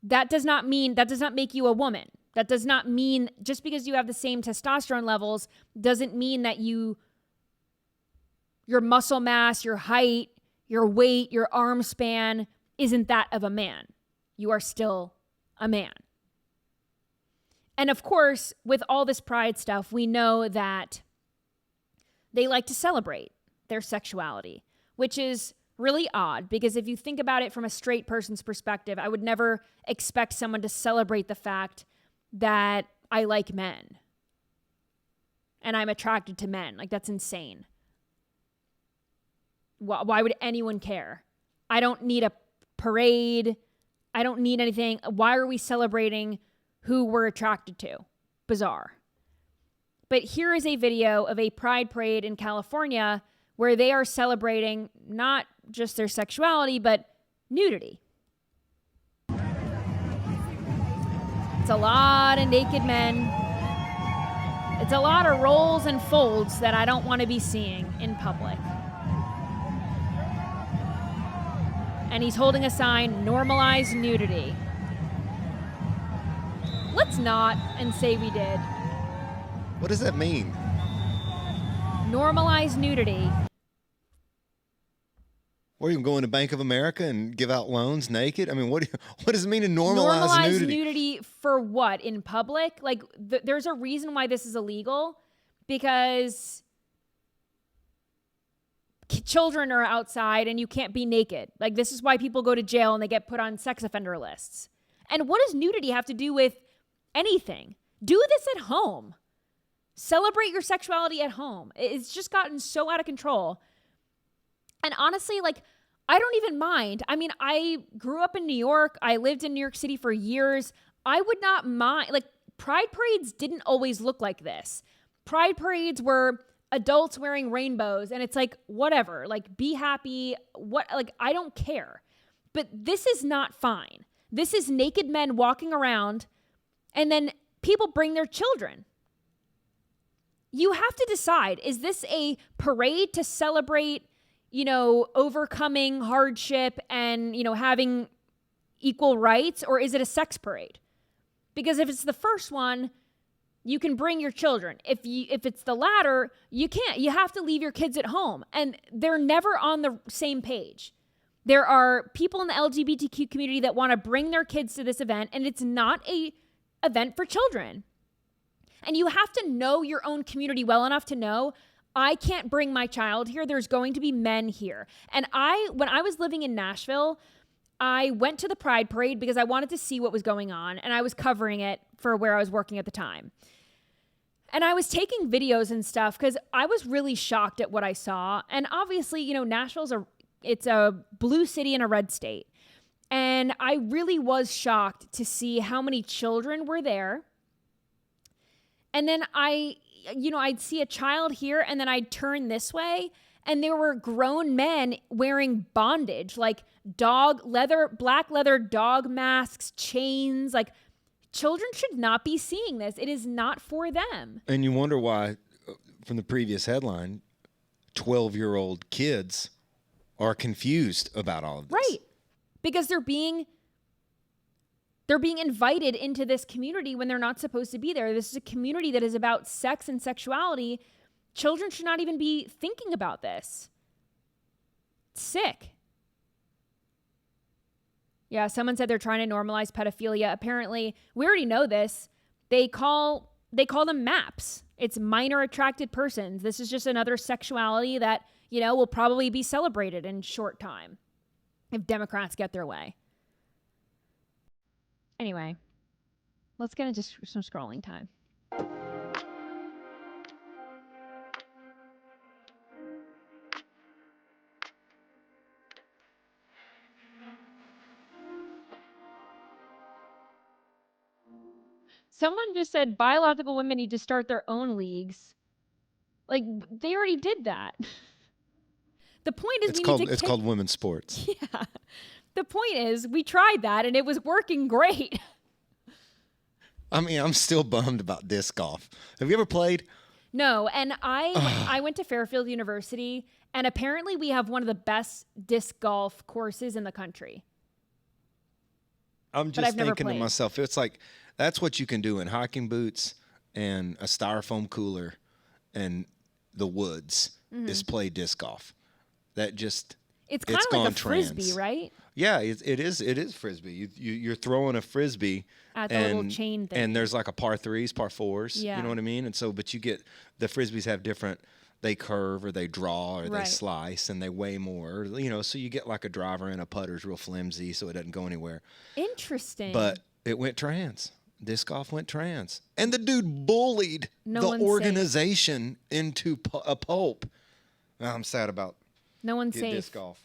that does not make you a woman. That does not mean, just because you have the same testosterone levels doesn't mean that your muscle mass, your height, your weight, your arm span isn't that of a man. You are still a man. And of course, with all this pride stuff, we know that they like to celebrate their sexuality, which is really odd, because if you think about it from a straight person's perspective, I would never expect someone to celebrate the fact that I like men and I'm attracted to men. Like, that's insane. Why would anyone care? I don't need a parade. I don't need anything. Why are we celebrating who we're attracted to? Bizarre. But here is a video of a pride parade in California where they are celebrating not just their sexuality, but nudity. It's a lot of naked men. It's a lot of rolls and folds that I don't want to be seeing in public. And he's holding a sign, normalize nudity. Let's not and say we did. What does that mean? Normalize nudity. Or you can go into Bank of America and give out loans naked? I mean, what does it mean to normalize nudity? Nudity for what? In public? Like, there's a reason why this is illegal, because children are outside and you can't be naked. Like, this is why people go to jail and they get put on sex offender lists. And what does nudity have to do with anything? Do this at home. Celebrate your sexuality at home. It's just gotten so out of control. And honestly, like, I don't even mind. I mean, I grew up in New York. I lived in New York City for years. I would not mind. Like, pride parades didn't always look like this. Pride parades were adults wearing rainbows, and it's like, whatever. Like, be happy. I don't care. But this is not fine. This is naked men walking around, and then people bring their children. You have to decide, is this a parade to celebrate, overcoming hardship and, having equal rights, or is it a sex parade? Because if it's the first one, you can bring your children. If it's the latter, you can't. You have to leave your kids at home. And they're never on the same page. There are people in the LGBTQ community that want to bring their kids to this event, and it's not a event for children. And you have to know your own community well enough to know, I can't bring my child here. There's going to be men here. And when I was living in Nashville, I went to the Pride Parade because I wanted to see what was going on, and I was covering it for where I was working at the time. And I was taking videos and stuff because I was really shocked at what I saw. And obviously, Nashville's it's a blue city in a red state. And I really was shocked to see how many children were there. And then I'd see a child here, and then I'd turn this way, and there were grown men wearing bondage, like black leather dog masks, chains. Like, children should not be seeing this. It is not for them. And you wonder why, from the previous headline, 12-year-old kids are confused about all of this. Right. Because they're being invited into this community when they're not supposed to be there. This is a community that is about sex and sexuality. Children should not even be thinking about this. It's sick. Yeah, someone said they're trying to normalize pedophilia. Apparently, we already know this. They call them MAPs. It's minor attracted persons. This is just another sexuality that, will probably be celebrated in short time if Democrats get their way. Anyway, let's get into some scrolling time. Someone just said biological women need to start their own leagues. Like, they already did that. The point is it's called women's sports. Yeah. The point is, we tried that and it was working great. I mean, I'm still bummed about disc golf. Have you ever played? No, and I went to Fairfield University, and apparently we have one of the best disc golf courses in the country. I'm just thinking to myself, it's like that's what you can do in hiking boots and a styrofoam cooler and the woods is play disc golf. That just it's kind of like a frisbee, right? Yeah, it is frisbee. You're throwing a frisbee at the little chain thing, and there's like a par threes, par fours. Yeah. You know what I mean? And so, but you get the frisbees have different. They curve or they draw or they slice and they weigh more. You know, so you get like a driver and a putter's real flimsy, so it doesn't go anywhere. Interesting. But it went trans. Disc golf went trans, and the dude bullied the organization into a pulp. I'm sad about. No one's safe. Disc golf.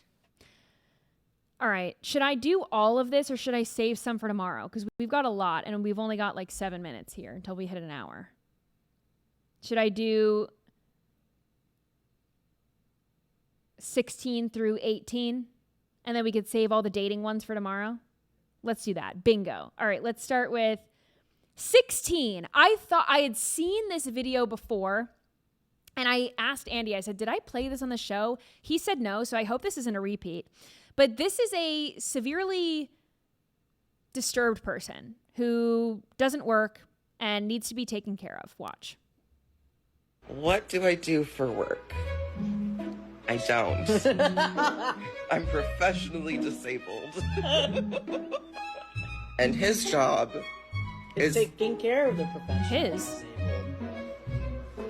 All right. Should I do all of this or should I save some for tomorrow? Because we've got a lot and we've only got like 7 minutes here until we hit an hour. Should I do 16 through 18? And then we could save all the dating ones for tomorrow? Let's do that. Bingo. All right. Let's start with 16. I thought I had seen this video before. And I asked Andy, I said, did I play this on the show? He said no, so I hope this isn't a repeat. But this is a severely disturbed person who doesn't work and needs to be taken care of. Watch. What do I do for work? I don't. I'm professionally disabled. And his job is taking care of the professional. His?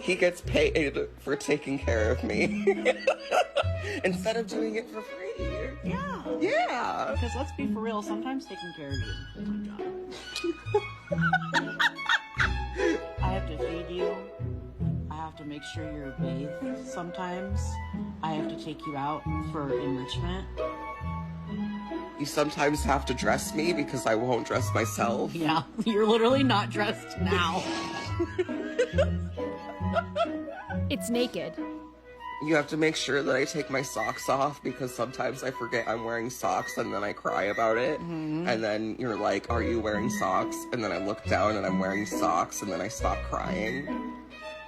He gets paid for taking care of me instead of doing it for free. Yeah. Yeah. Because let's be for real, sometimes taking care of you is a full-time job. I have to feed you. I have to make sure you're bathed sometimes. I have to take you out for enrichment. You sometimes have to dress me because I won't dress myself. Yeah, you're literally not dressed now. It's naked. You have to make sure that I take my socks off because sometimes I forget I'm wearing socks and then I cry about it. Mm-hmm. And then you're like, are you wearing socks? And then I look down and I'm wearing socks and then I stop crying.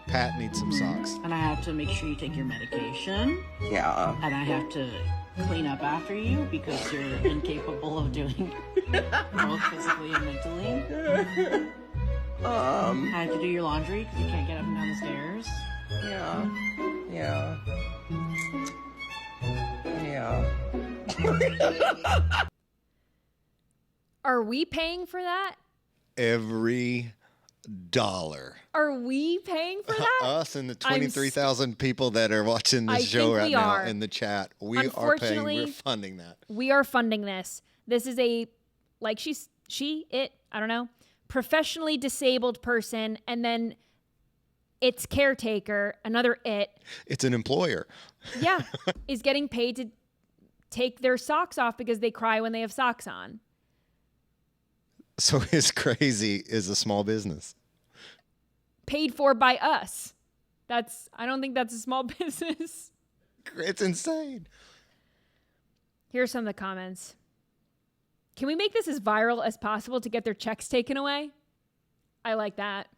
Pat needs some socks. And I have to make sure you take your medication. Yeah. And I have to clean up after you because you're incapable of doing both physically and mentally. I have to do your laundry because you can't get up and down the stairs. Yeah. Yeah. Yeah. Are we paying for that? Every dollar. Are we paying for that? Us and the 23,000 people that are watching this show right now in the chat. We are paying. We're funding that. We are funding this. This is a, like I don't know, professionally disabled person, and then its caretaker, another it. It's an employer. Yeah, is getting paid to take their socks off because they cry when they have socks on. So his crazy is a small business. Paid for by us. I don't think that's a small business. It's insane. Here's some of the comments. Can we make this as viral as possible to get their checks taken away? I like that.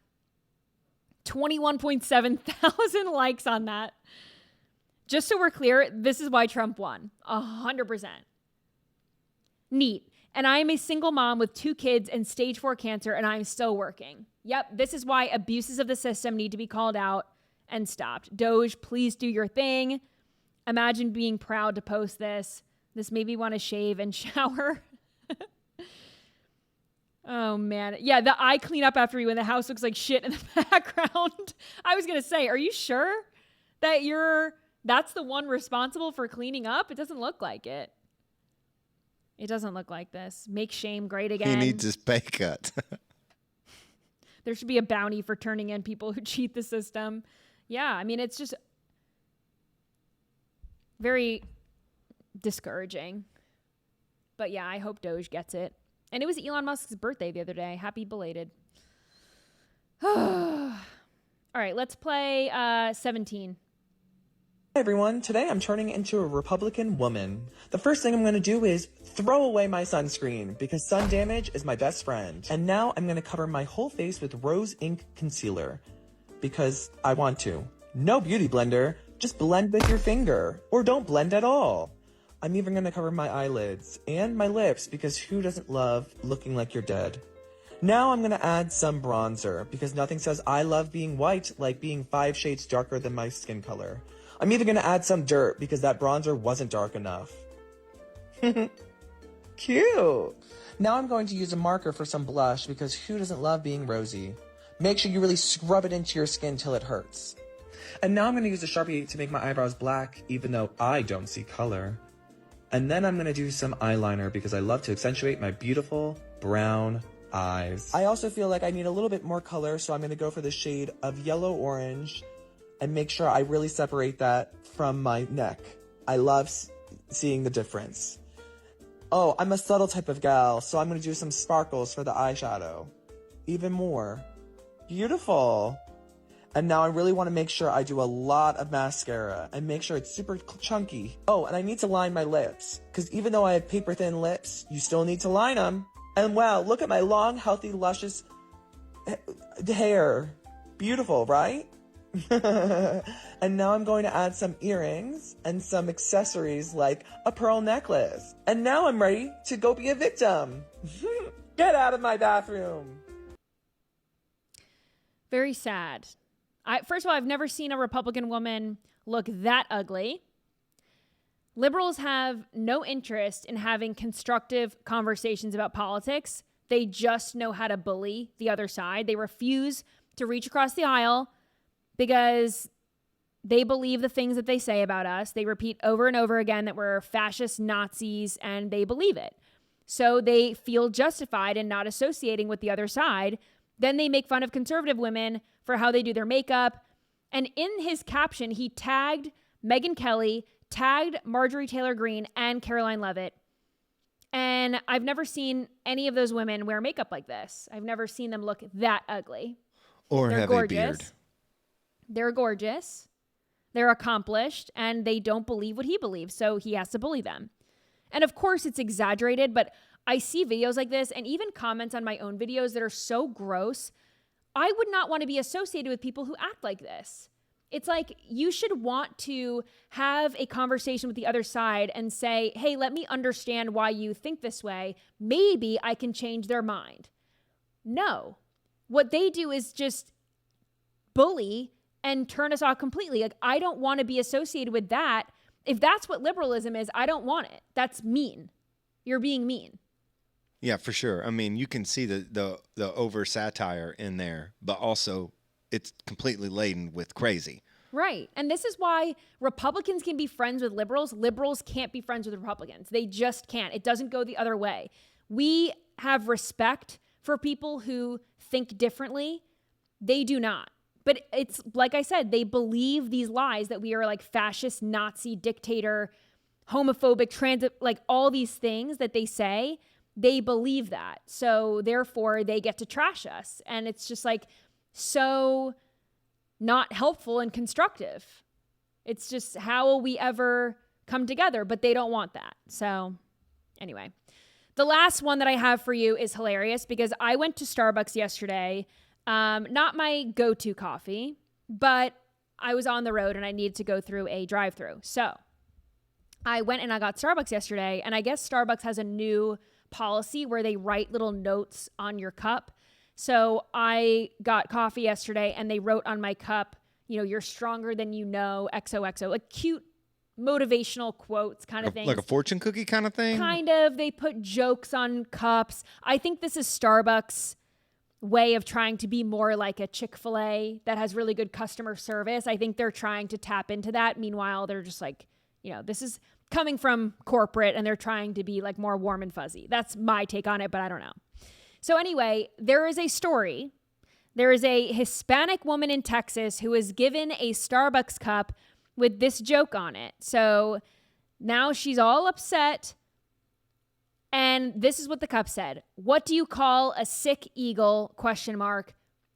21.7 thousand likes on that. Just so we're clear, this is why Trump won. 100%. Neat. And I am a single mom with 2 kids and stage 4 cancer, and I'm still working. Yep, this is why abuses of the system need to be called out and stopped. Doge, please do your thing. Imagine being proud to post this. This made me want to shave and shower. Oh, man. Yeah, the I clean up after you when the house looks like shit in the background. I was going to say, are you sure that that's the one responsible for cleaning up? It doesn't look like it. It doesn't look like this. Make shame great again. He needs his pay cut. There should be a bounty for turning in people who cheat the system. Yeah, I mean, it's just very discouraging. But yeah, I hope Doge gets it. And it was Elon Musk's birthday the other day. Happy belated. All right, let's play 17. Hi everyone, today I'm turning into a Republican woman. The first thing I'm going to do is throw away my sunscreen because sun damage is my best friend. And now I'm going to cover my whole face with Rose Ink Concealer. because I want to. No beauty blender, just blend with your finger. Or don't blend at all. I'm even gonna cover my eyelids and my lips because who doesn't love looking like you're dead? Now I'm gonna add some bronzer because nothing says I love being white like being 5 shades darker than my skin color. I'm even gonna add some dirt because that bronzer wasn't dark enough. Cute! Now I'm going to use a marker for some blush because who doesn't love being rosy? Make sure you really scrub it into your skin till it hurts. And now I'm going to use a Sharpie to make my eyebrows black even though I don't see color. And then I'm going to do some eyeliner because I love to accentuate my beautiful brown eyes. I also feel like I need a little bit more color, so I'm going to go for the shade of yellow orange and make sure I really separate that from my neck. I love seeing the difference. Oh, I'm a subtle type of gal, so I'm going to do some sparkles for the eyeshadow. Even more. Beautiful. And now I really want to make sure I do a lot of mascara and make sure it's super chunky. Oh, and I need to line my lips, because even though I have paper thin lips, you still need to line them. And wow, look at my long, healthy, luscious hair. Beautiful, right? And now I'm going to add some earrings and some accessories like a pearl necklace. And now I'm ready to go be a victim. Get out of my bathroom. Very sad. First of all, I've never seen a Republican woman look that ugly. Liberals have no interest in having constructive conversations about politics. They just know how to bully the other side. They refuse to reach across the aisle because they believe the things that they say about us. They repeat over and over again that we're fascist Nazis, and they believe it. So they feel justified in not associating with the other side. Then they make fun of conservative women for how they do their makeup. And in his caption, he tagged Megyn Kelly, tagged Marjorie Taylor Greene, and Caroline Leavitt. And I've never seen any of those women wear makeup like this. I've never seen them look that ugly. Or They're have gorgeous. a beard. They're gorgeous. They're accomplished, and they don't believe what he believes, so he has to bully them. And of course, it's exaggerated, but I see videos like this and even comments on my own videos that are so gross. I would not want to be associated with people who act like this. It's like you should want to have a conversation with the other side and say, hey, let me understand why you think this way. Maybe I can change their mind. No. What they do is just bully and turn us off completely. Like, I don't want to be associated with that. If that's what liberalism is, I don't want it. That's mean. You're being mean. Yeah, for sure. I mean, you can see the over satire in there, but also it's completely laden with crazy. Right. And this is why Republicans can be friends with liberals. Liberals can't be friends with Republicans. They just can't. It doesn't go the other way. We have respect for people who think differently. They do not. But it's like I said, they believe these lies that we are like fascist, Nazi, dictator, homophobic, like all these things that they say. They believe that. So therefore they get to trash us. And it's just like so not helpful and constructive. It's just, how will we ever come together? But they don't want that. So anyway, the last one that I have for you is hilarious because I went to Starbucks yesterday. Not my go-to coffee, but I was on the road and I needed to go through a drive-through. So I went and I got Starbucks yesterday, and I guess Starbucks has a new policy where they write little notes on your cup. So I got coffee yesterday and they wrote on my cup, you know, you're stronger than you know, XOXO, like cute motivational quotes kind of thing. Like a fortune cookie kind of thing? Kind of. They put jokes on cups. I think this is Starbucks' way of trying to be more like a Chick-fil-A that has really good customer service. I think they're trying to tap into that. Meanwhile, they're just like, you know, this is coming from corporate and they're trying to be like more warm and fuzzy. That's my take on it, but I don't know. So anyway, there is a story. There is a Hispanic woman in Texas who was given a Starbucks cup with this joke on it. So now she's all upset. And this is what the cup said. What do you call a sick eagle? ?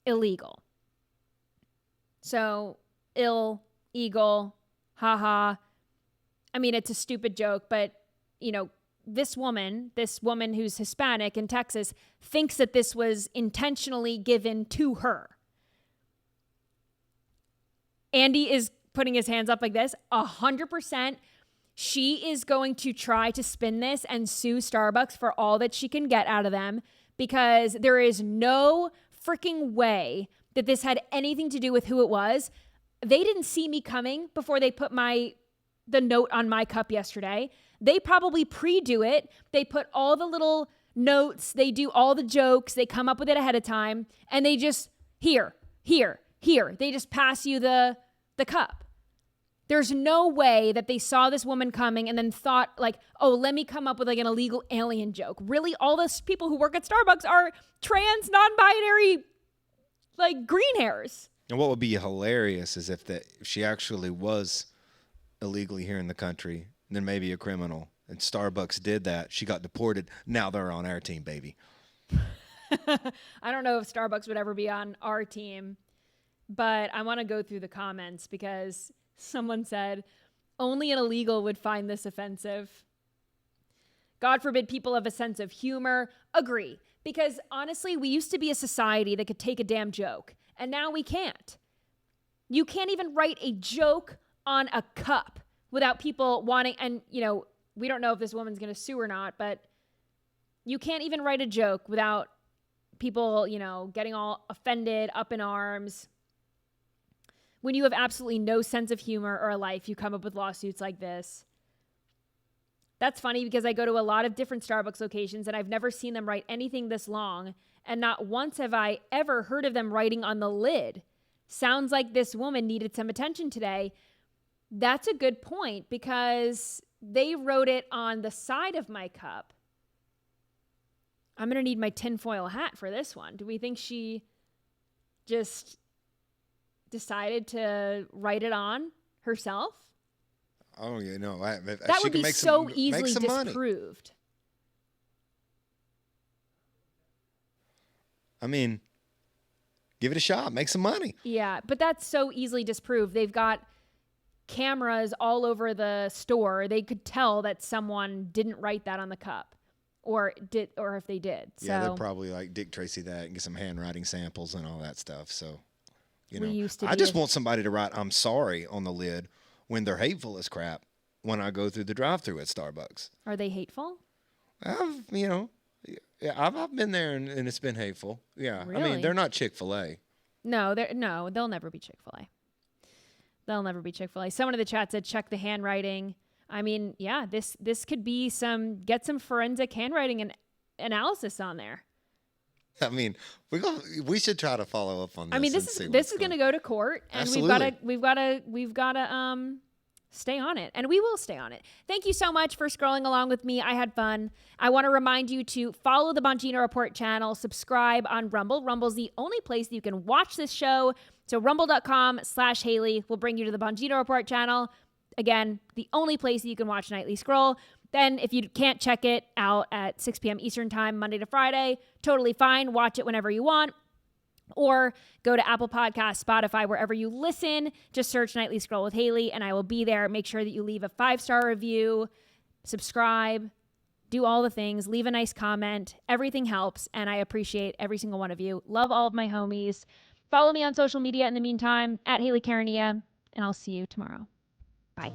Illegal. So eagle, haha. I mean, it's a stupid joke, but you know, this woman who's Hispanic in Texas thinks that this was intentionally given to her. Andy is putting his hands up like this. 100%. She is going to try to spin this and sue Starbucks for all that she can get out of them, because there is no freaking way that this had anything to do with who it was. They didn't see me coming before they put the note on my cup yesterday. They probably pre-do it. They put all the little notes. They do all the jokes. They come up with it ahead of time. And they just, here. They just pass you the cup. There's no way that they saw this woman coming and then thought like, oh, let me come up with like an illegal alien joke. Really? All those people who work at Starbucks are trans, non-binary, like green hairs. And what would be hilarious is if she actually was illegally here in the country, then maybe a criminal, and Starbucks did that. She got deported. Now they're on our team, baby. I don't know if Starbucks would ever be on our team, but I want to go through the comments because someone said, only an illegal would find this offensive. God forbid people have a sense of humor. Agree. Because honestly, we used to be a society that could take a damn joke, and now we can't. You can't even write a joke on a cup without people wanting, and we don't know if this woman's going to sue or not, but you can't even write a joke without people, getting all offended, up in arms. When you have absolutely no sense of humor or a life, you come up with lawsuits like this. That's funny because I go to a lot of different Starbucks locations and I've never seen them write anything this long. And not once have I ever heard of them writing on the lid. Sounds like this woman needed some attention today. That's a good point because they wrote it on the side of my cup. I'm going to need my tinfoil hat for this one. Do we think she just decided to write it on herself? Oh, that would be so easily disproved. I mean, give it a shot. Make some money. Yeah, but that's so easily disproved. They've got cameras all over the store. They could tell that someone didn't write that on the cup, or if they did. Yeah, they're probably like Dick Tracy that and get some handwriting samples and all that stuff. So, I just want somebody to write "I'm sorry" on the lid when they're hateful as crap when I go through the drive-thru at Starbucks. Are they hateful? I've been there and it's been hateful. Yeah. Really? I mean, they're not Chick-fil-A. No, they'll never be Chick-fil-A. They'll never be Chick-fil-A. Someone in the chat said, check the handwriting. I mean, yeah, this could be get some forensic handwriting and analysis on there. I mean, we should try to follow up on this. I mean, this is going to go to court, and Absolutely. we've got to stay on it, and we will stay on it. Thank you so much for scrolling along with me. I had fun. I want to remind you to follow the Bongino Report channel, subscribe on Rumble. Rumble's the only place that you can watch this show. So rumble.com/Haley will bring you to the Bongino Report channel. Again, the only place that you can watch Nightly Scroll. Then if you can't check it out at 6 p.m. Eastern time, Monday to Friday, totally fine. Watch it whenever you want. Or go to Apple Podcasts, Spotify, wherever you listen. Just search Nightly Scroll with Haley, and I will be there. Make sure that you leave a 5-star review, subscribe, do all the things, leave a nice comment. Everything helps, and I appreciate every single one of you. Love all of my homies. Follow me on social media in the meantime, at Haley Carania, and I'll see you tomorrow. Bye.